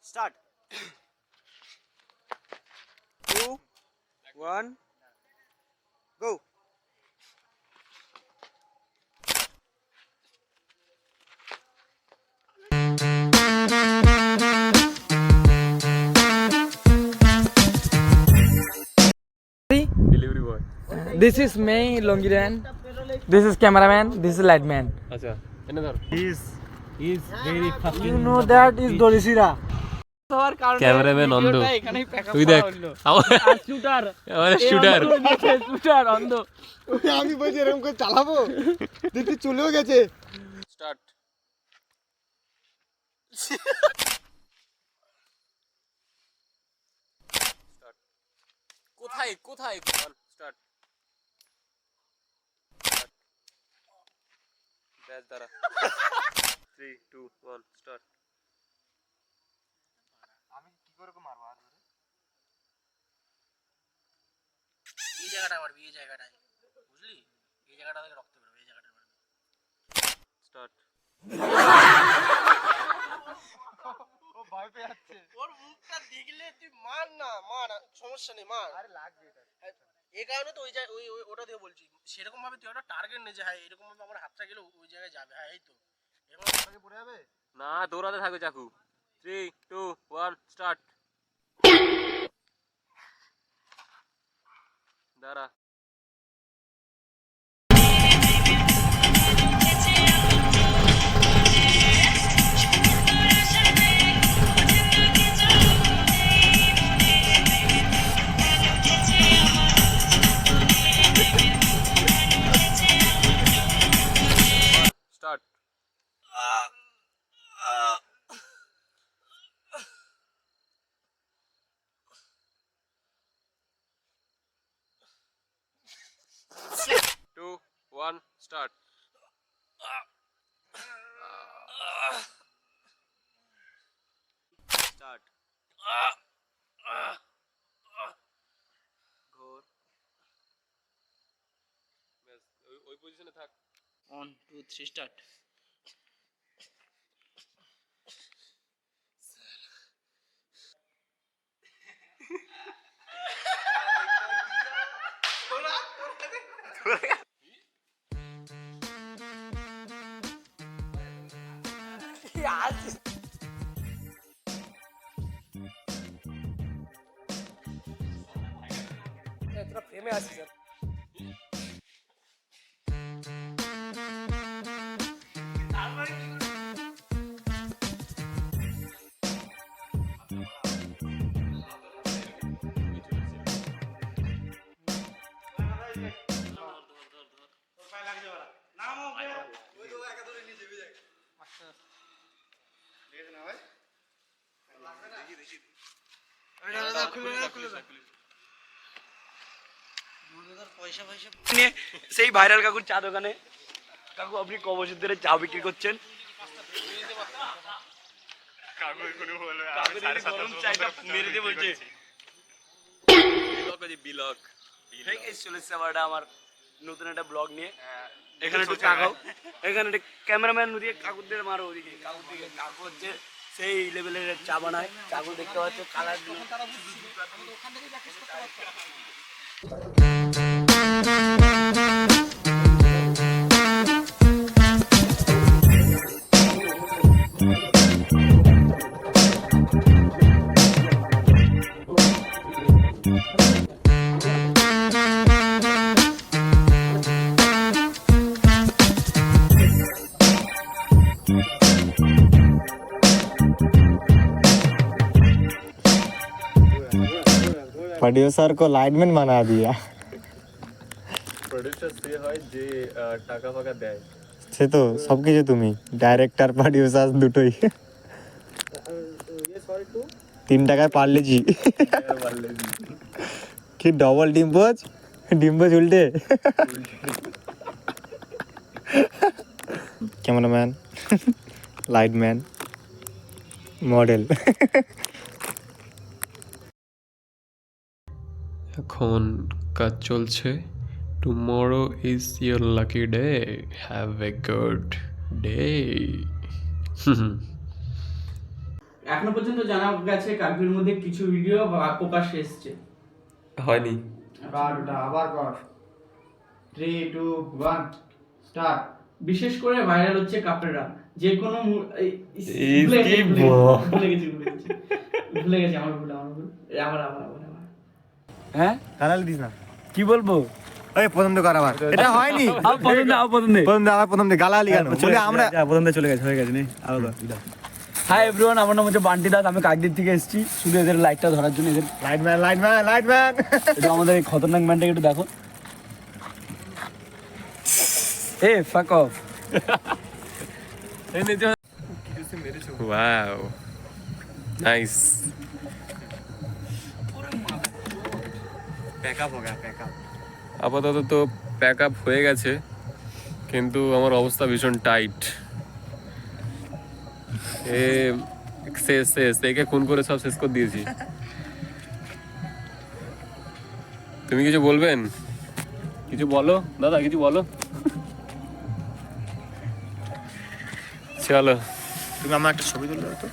Start. 2, 1, go. Delivery boy. This is me, Longiran. This is cameraman. This is lightman. আচ্ছা এনে ধর He's very fucking. You know that is Dorisira. Cameraman অন্ধ তুই দেখ আমার Shooter. Shooter Shooter অন্ধ। আমি বলছি এরকম করে চালাবো দেখি চলেও গেছে। স্টার্ট কোথায় কোথায় স্টার্ট ব্যাস দাঁড়া 3 2 1 স্টার্ট আমি কি করে মারবো আর ধরে? এই জায়গাটা মারবি, এই জায়গাটায় বুঝলি, এই জায়গাটা থেকে রক্ত বেরোবে, এই জায়গাটা মারবি। স্টার্ট ও ভয় পেয়ে যাচ্ছে। ওর মুখটা দেখলে তুই মার না, মার, সমস্যা নেই, মার। আরে লাগবে এটা। এই কারণে তো ওই ওটা দিয়ে বলছি, সেরকম ভাবে তুই একটা টার্গেট নে যে হ্যাঁ এরকম ভাবে আমার হাতটা গেলে ওই জায়গায় যাবে। হ্যাঁ এই তো এরকম আগে পড়ে যাবে। না দৌড়াতে থাকবে চাকু 3 2 1 স্টার্ট দাঁড়া স্টার্ট 2 1 স্টার্ট স্টার্ট। ঘোর। ব্যাস ওই পজিশনে থাক 1 2 3 স্টার্ট। তোরা ফ্রেমে আছিস। সেই ভাইরাল কাকুর চা দোকানে। কাকু আপনি ক বছর ধরে চা বিক্রি করছেন? মেরে দিয়ে বলছে ব্লগ চলে এসছে আবার আমার নতুন একটা ব্লগ নিয়ে। এখানে একটু তাকাও, এখানে একটা ক্যামেরাম্যান দিয়ে কাকুরদের মারো ওদিকে। কাকুর দিকে কাকু হচ্ছে সেই লেভেলের চা বানায়। কাকু দেখতে পাচ্ছ কালার प्रोड्यूसर को लाइटमैन बना दिया। প্রোডিউসার সে হয় যে টাকা ফাকা দেয় সে তো সবকিছু তুমি ডাইরেক্টর প্রোডিউসার দুটোই। 3 টাকায় পারলে জি কি ডবল ডিম্পোজ ডিম্পোজ উল্টে। Cameraman lightman model. এখন কাজ চলছে tomorrow is your lucky day have a good day এখনো পর্যন্ত জানা গেছে কাকবির মধ্যে কিছু ভিডিও প্রকাশ্যে এসছে। হয়নি। আবার কর 3 2 1 স্টার্ট। বিশেষ করে ভাইরাল হচ্ছে কাপড়রা, যে কোনো ভুলে গেছি আমার ভুল। আবার হ্যাঁ গালালি দিস না, কি বলবো? ওই প্রথম তো কর আবার, এটা হয়নি। প্রথম দে গালালি কেন বলে আমরা প্রথম দে চলে গেছে, হয়ে গেছে নেই আরো কর। হাই এভরিওয়ান, আমার নাম হচ্ছে বান্টি দাস। আমি কাকদ্বীপ থেকে এসেছি শুধু এদের লাইটটা ধরার জন্য। এদের লাইটম্যান একটু আমাদের এই খতরনাক ম্যানটাকে একটু দেখো। এ ফাক অফ। Wow, nice. প্যাকআপ हो गया প্যাকআপ। আপাতত তো প্যাক আপ হয়ে গেছে, কিন্তু আমার অবস্থা ভীষণ টাইট। শেষ একে খুন করে সব শেষ করে দিয়েছি। তুমি কিছু বলবেন? কিছু বলো দাদা, কিছু বলো। চলো তুমি আমার একটা ছবি তুলে দাও তো।